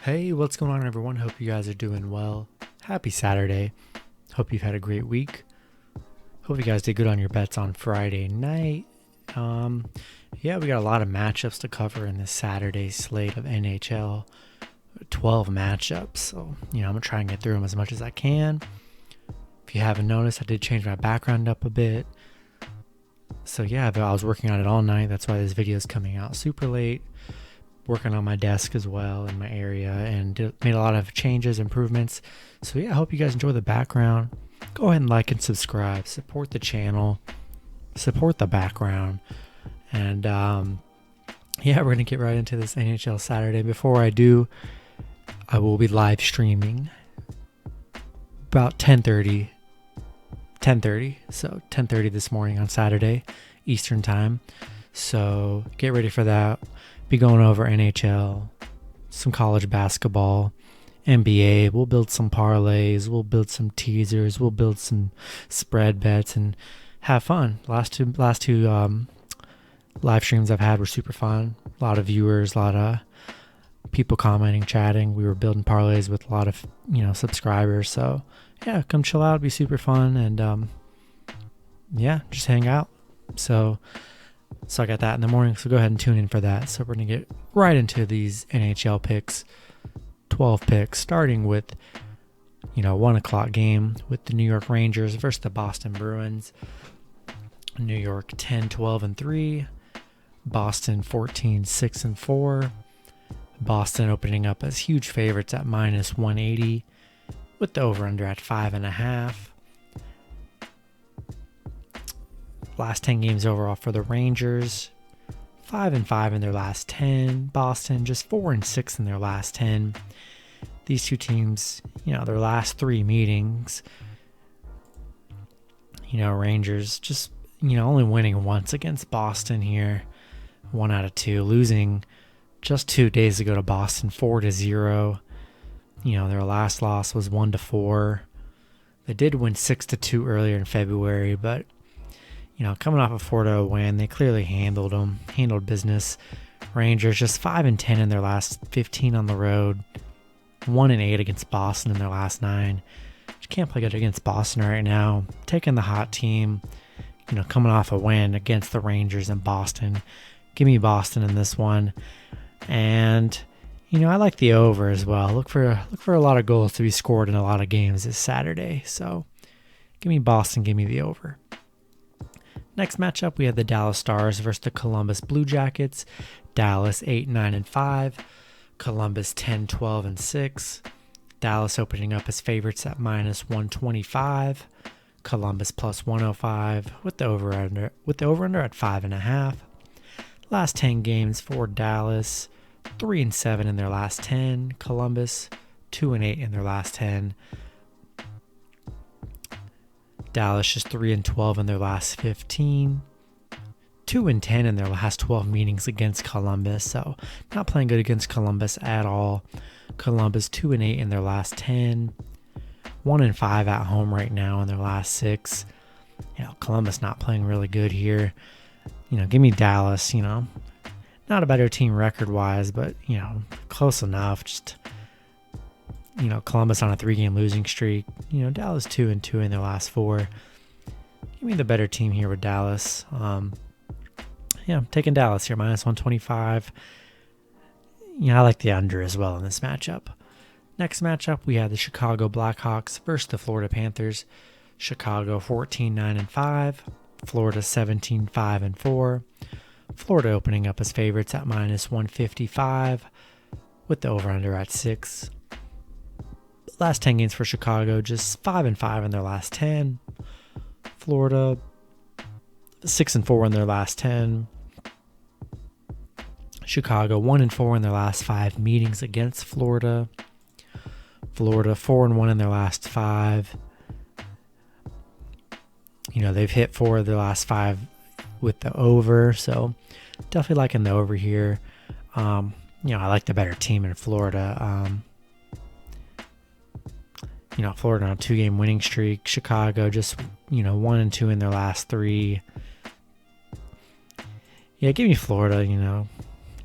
Hey, what's going on, everyone? Hope you guys are doing well. Happy Saturday. Hope you've had a great week. Hope you guys did good on your bets on Friday night. Yeah, we got a lot of matchups to cover in this Saturday slate of NHL. 12 matchups. So, I'm going to try and get through them as much as I can. If you haven't noticed, I did change my background up a bit. So, yeah, I was working on it all night. That's why this video is coming out super late. Working on my desk as well in my area and made a lot of changes, improvements. So yeah, I hope you guys enjoy the background. Go ahead and like and subscribe. Support the channel. Support the background. And yeah, we're going to get right into this NHL Saturday. Before I do, I will be live streaming about 10:30. So 10:30 this morning on Saturday, Eastern time. So get ready for that. Be going over NHL, some college basketball, NBA. We'll build some parlays. We'll build some teasers. We'll build some spread bets and have fun. Last two live streams I've had were super fun. A lot of viewers, a lot of people commenting, chatting. We were building parlays with a lot of subscribers. So yeah, come chill out. It'll be super fun and yeah, just hang out. So I got that in the morning, so go ahead and tune in for that. So we're going to get right into these NHL picks, 12 picks, starting with, 1 o'clock game with the New York Rangers versus the Boston Bruins. New York 10-12-3, Boston 14-6-4. Boston opening up as huge favorites at -180 with the over-under at 5.5. Last 10 games overall for the Rangers, 5-5 in their last 10. Boston just 4-6 in their last 10. These two teams, their last 3 meetings, Rangers just, only winning once against Boston here, 1 out of 2, losing just 2 days ago to Boston 4-0. Their last loss was 1-4. They did win 6-2 earlier in February, but coming off a 4-0 win, they clearly handled business. Rangers just 5-10 in their last 15 on the road, 1-8 against Boston in their last 9. Just can't play good against Boston right now. Taking the hot team, coming off a win against the Rangers in Boston. Give me Boston in this one, and I like the over as well. Look for a lot of goals to be scored in a lot of games this Saturday. So give me Boston. Give me the over. Next matchup, we have the Dallas Stars versus the Columbus Blue Jackets. Dallas 8-9-5, Columbus 10-12-6. Dallas opening up as favorites at -125, Columbus +105 with the over-under at 5.5. Last 10 games for Dallas, 3-7 in their last 10. Columbus 2-8 in their last 10. Dallas just 3-12 in their last 15, 2-10 in their last 12 meetings against Columbus. So not playing good against Columbus at all. Columbus 2-8 in their last 10, 1-5 at home right now in their last 6. Columbus not playing really good here. Give me Dallas. Not a better team record wise, but close enough. Just Columbus on a 3-game losing streak. Dallas 2-2 in their last 4. Give me the better team here with Dallas. I'm taking Dallas here, -125. I like the under as well in this matchup. Next matchup, we have the Chicago Blackhawks versus the Florida Panthers. Chicago 14-9-5, Florida 17-5-4. Florida opening up as favorites at -155 with the over-under at 6. Last 10 games for Chicago, just 5-5 in their last 10. Florida 6-4 in their last 10. Chicago 1-4 in their last 5 meetings against Florida. Florida 4-1 in their last 5. They've hit 4 of their last 5 with the over, so definitely liking the over here. I like the better team in Florida. Florida on a 2-game winning streak. Chicago just, 1-2 in their last 3. Yeah, give me Florida,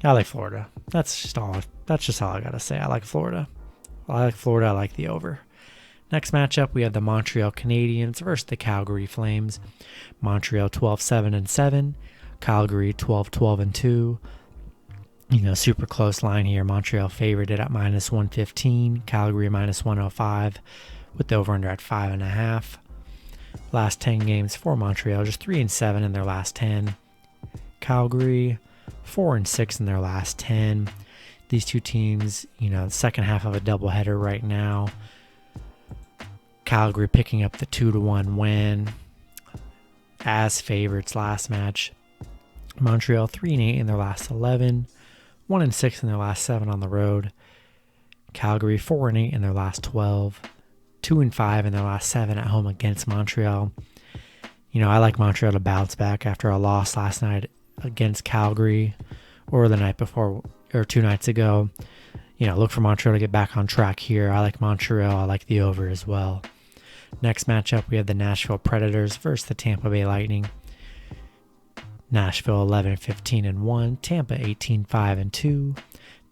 I like Florida. That's That's just all I got to say. I like Florida. I like the over. Next matchup, we have the Montreal Canadiens versus the Calgary Flames. Montreal 12-7-7. Calgary 12-12-2. Super close line here. Montreal favored it at -115. Calgary -105 with the over-under at 5.5. Last 10 games for Montreal, just 3-7 in their last 10. Calgary 4-6 in their last 10. These two teams, the second half of a doubleheader right now. Calgary picking up the 2-1 win as favorites last match. Montreal 3-8 in their last 11, 1-6 in their last 7 on the road. Calgary 4-8 in their last 12, 2-5 in their last 7 at home against Montreal. I like Montreal to bounce back after a loss last night against Calgary, or the night before, or 2 nights ago. Look for Montreal to get back on track here. I like Montreal. I like the over as well. Next matchup, we have the Nashville Predators versus the Tampa Bay Lightning. Nashville 11-15-1, Tampa 18-5-2.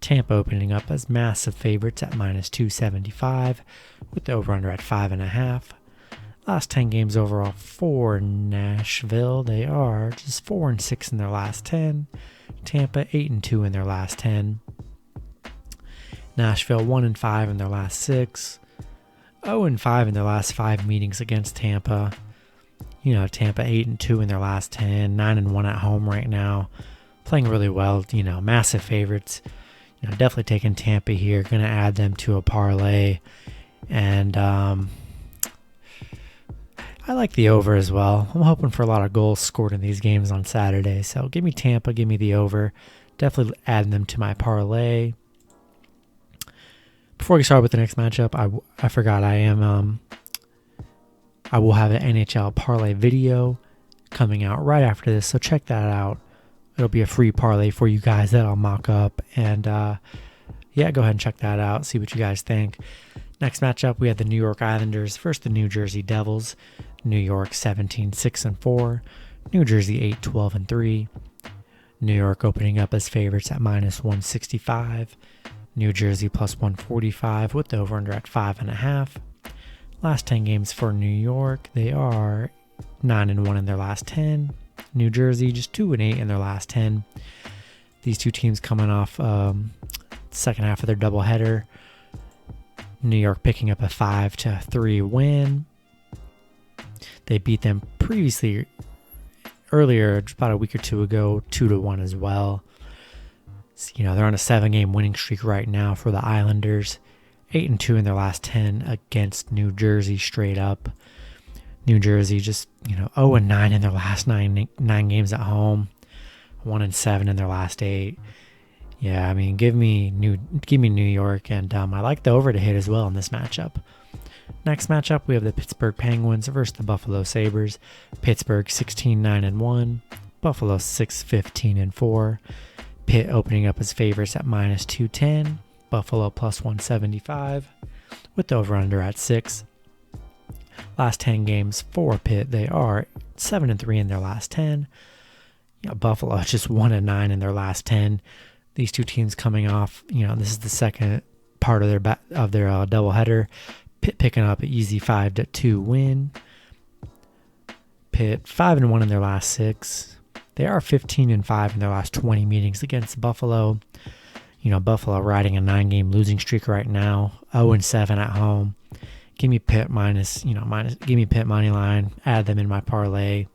Tampa opening up as massive favorites at -275 with the over-under at 5.5. Last 10 games overall for Nashville, they are just 4-6 in their last 10. Tampa 8-2 in their last 10. Nashville 1-5 in their last 6. 0-5 in their last 5 meetings against Tampa. Tampa 8-2 in their last 10, 9-1 at home right now. Playing really well, massive favorites. Definitely taking Tampa here. Going to add them to a parlay. And I like the over as well. I'm hoping for a lot of goals scored in these games on Saturday. So give me Tampa, give me the over. Definitely adding them to my parlay. Before we start with the next matchup, I forgot I will have an NHL parlay video coming out right after this, so check that out. It'll be a free parlay for you guys that I'll mock up, and go ahead and check that out, see what you guys think. Next matchup, we have the New York Islanders versus the New Jersey Devils. New York 17-6-4, New Jersey 8-12-3. New York opening up as favorites at -165. New Jersey +145 with the over-under at 5.5. Last 10 games for New York, they are 9-1 in their last 10. New Jersey just 2-8 in their last 10. These two teams coming off second half of their doubleheader. New York picking up a 5-3 win. They beat them previously earlier, just about a week or two ago, 2-1 as well. They're on a 7-game winning streak right now for the Islanders. 8-2 in their last 10 against New Jersey straight up. New Jersey just, 0-9 in their last nine games at home. 1-7 in their last 8. Yeah, give me New York, and I like the over to hit as well in this matchup. Next matchup, we have the Pittsburgh Penguins versus the Buffalo Sabres. Pittsburgh 16-9-1, Buffalo 6-15-4. Pitt opening up as favorites at -210. Buffalo +175 with the over-under at 6. Last 10 games for Pitt, they are 7-3 in their last 10. Buffalo just 1-9 in their last 10. These two teams coming off, this is the second part of their doubleheader. Pitt picking up an easy 5-2 win. Pitt 5-1 in their last 6. They are 15-5 in their last 20 meetings against Buffalo. Buffalo riding a 9-game losing streak right now, 0-7 at home. Give me Pitt give me Pitt money line, add them in my parlay.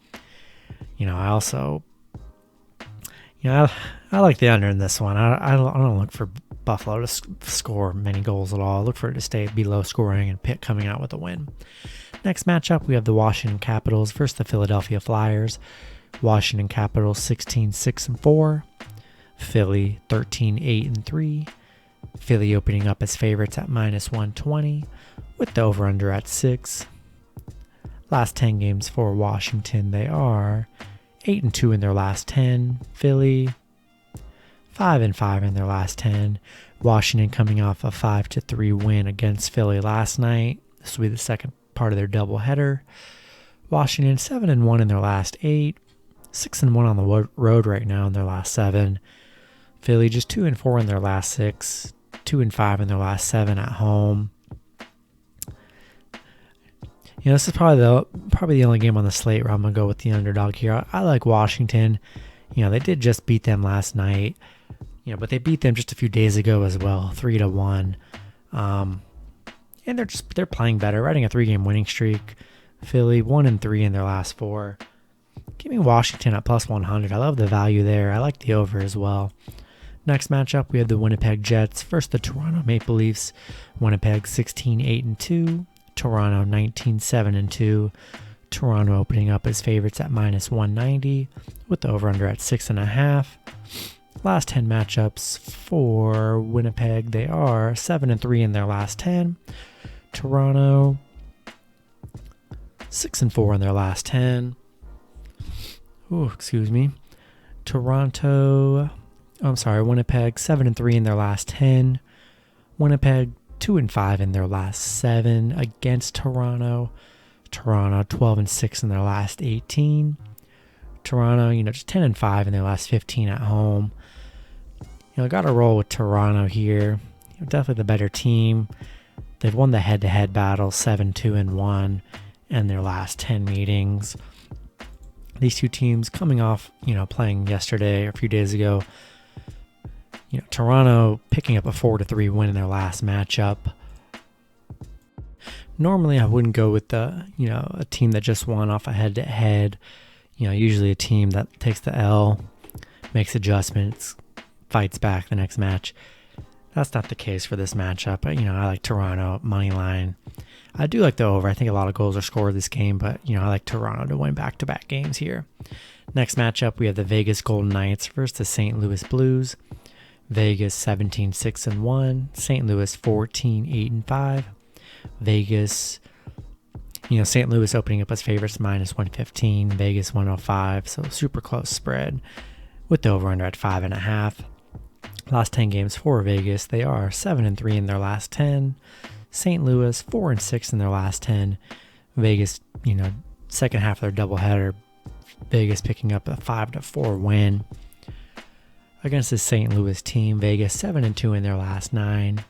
I also, I like the under in this one. I don't look for Buffalo to score many goals at all. I look for it to stay below scoring and Pitt coming out with a win. Next matchup, we have the Washington Capitals versus the Philadelphia Flyers. Washington Capitals 16-6-4. Philly 13-8-3. Philly opening up as favorites at -120 with the over-under at 6. Last 10 games for Washington, they are 8-2 in their last 10. Philly 5-5 in their last 10. Washington coming off a 5-3 win against Philly last night. This will be the second part of their doubleheader. Washington 7-1 in their last 8. 6-1 on the road right now in their last 7. Philly just 2-4 in their last 6. 2-5 in their last 7 at home. This is probably the only game on the slate where I'm gonna go with the underdog here. I like Washington. They did just beat them last night. But they beat them just a few days ago as well, 3-1. And they're playing better, riding a 3-game winning streak. Philly 1-3 in their last 4. Give me Washington at plus 100. I love the value there. I like the over as well. Next matchup, we have the Winnipeg Jets versus the Toronto Maple Leafs. Winnipeg 16-8-2. Toronto 19-7-2. Toronto opening up as favorites at minus 190 with the over-under at 6.5. Last 10 matchups for Winnipeg, they are 7-3 in their last 10. Toronto 6-4 in their last 10. Winnipeg 7-3 in their last 10. Winnipeg 2-5 in their last 7 against Toronto. Toronto 12-6 in their last 18. Toronto, just 10-5 in their last 15 at home. Got to roll with Toronto here. Definitely the better team. They've won the head-to-head battle 7-2-1 in their last 10 meetings. These two teams coming off, playing yesterday or a few days ago. Toronto picking up a 4-3 win in their last matchup. Normally, I wouldn't go with a team that just won off a head-to-head. Usually a team that takes the L, makes adjustments, fights back the next match. That's not the case for this matchup. I like Toronto money line. I do like the over. I think a lot of goals are scored this game, but I like Toronto to win back-to-back games here. Next matchup, we have the Vegas Golden Knights versus the St. Louis Blues. Vegas 17-6-1. St. Louis 14-8-5. Vegas, St. Louis opening up as favorites minus 115. Vegas 105. So super close spread with the over-under at 5.5. Last 10 games for Vegas, they are 7-3 in their last 10. St. Louis 4-6 in their last 10. Vegas, second half of their doubleheader, Vegas picking up a 5-4 win against the St. Louis team. Vegas 7-2 in their last 9.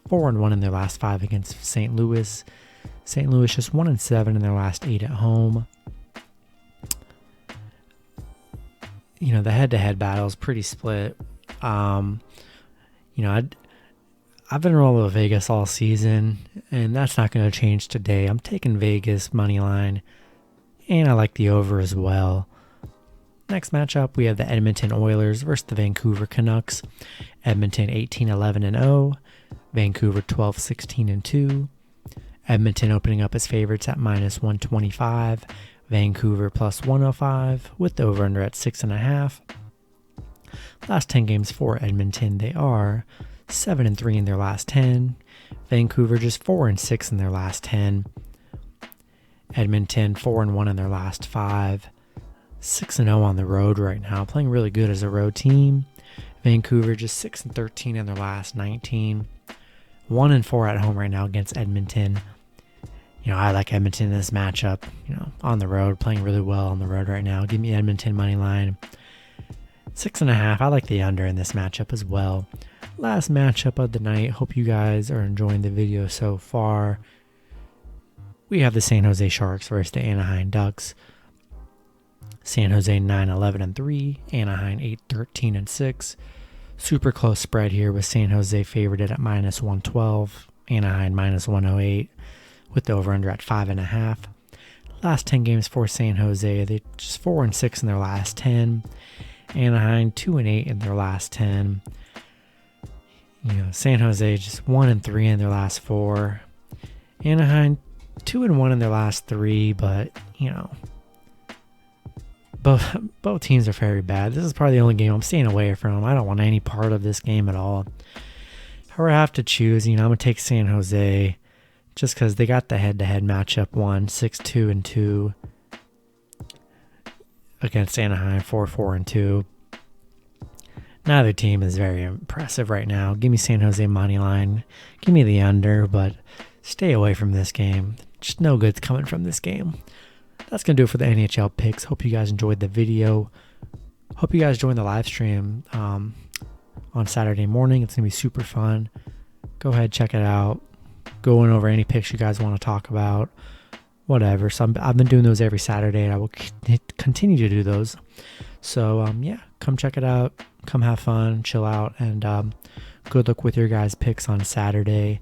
4-1 in their last 5 against St. Louis. St. Louis just 1-7 in their last 8 at home. The head-to-head battle is pretty split. I've been rolling with Vegas all season, and that's not going to change today. I'm taking Vegas money line, and I like the over as well. Next matchup, we have the Edmonton Oilers versus the Vancouver Canucks. Edmonton 18-11-0. Vancouver 12-16-2. Edmonton opening up as favorites at minus 125. Vancouver plus 105 with the over-under at 6.5. Last 10 games for Edmonton, they are 7-3 in their last 10. Vancouver just 4-6 in their last 10. Edmonton 4-1 in their last 5. 6-0 on the road right now, playing really good as a road team. Vancouver just 6-13 in their last 19. 1-4 at home right now against Edmonton. I like Edmonton in this matchup. On the road, playing really well on the road right now. Give me Edmonton money line. 6.5. I like the under in this matchup as well. Last matchup of the night. Hope you guys are enjoying the video so far. We have the San Jose Sharks versus the Anaheim Ducks. San Jose 9-11-3. Anaheim 8-13-6. Super close spread here with San Jose favored at minus 112. Anaheim minus 108 with the over-under at 5.5. Last 10 games for San Jose, they just 4-6 in their last 10. Anaheim 2-8 in their last 10. San Jose just 1-3 in their last 4. Anaheim 2-1 in their last 3, but both teams are very bad. This is probably the only game I'm staying away from. I don't want any part of this game at all. If I have to choose, I'm gonna take San Jose just because they got the head-to-head matchup 6-2-2 against Anaheim 4-4-2. Neither team is very impressive right now. Give me San Jose money line. Give me the under, but stay away from this game. Just no good's coming from this game. That's going to do it for the NHL picks. Hope you guys enjoyed the video. Hope you guys joined the live stream on Saturday morning. It's going to be super fun. Go ahead, check it out. Going over any picks you guys want to talk about. Whatever. So I've been doing those every Saturday, and I will continue to do those. So, yeah, come check it out. Come have fun, chill out, and good luck with your guys' picks on Saturday.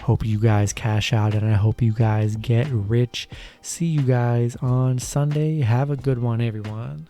Hope you guys cash out, and I hope you guys get rich. See you guys on Sunday. Have a good one, everyone.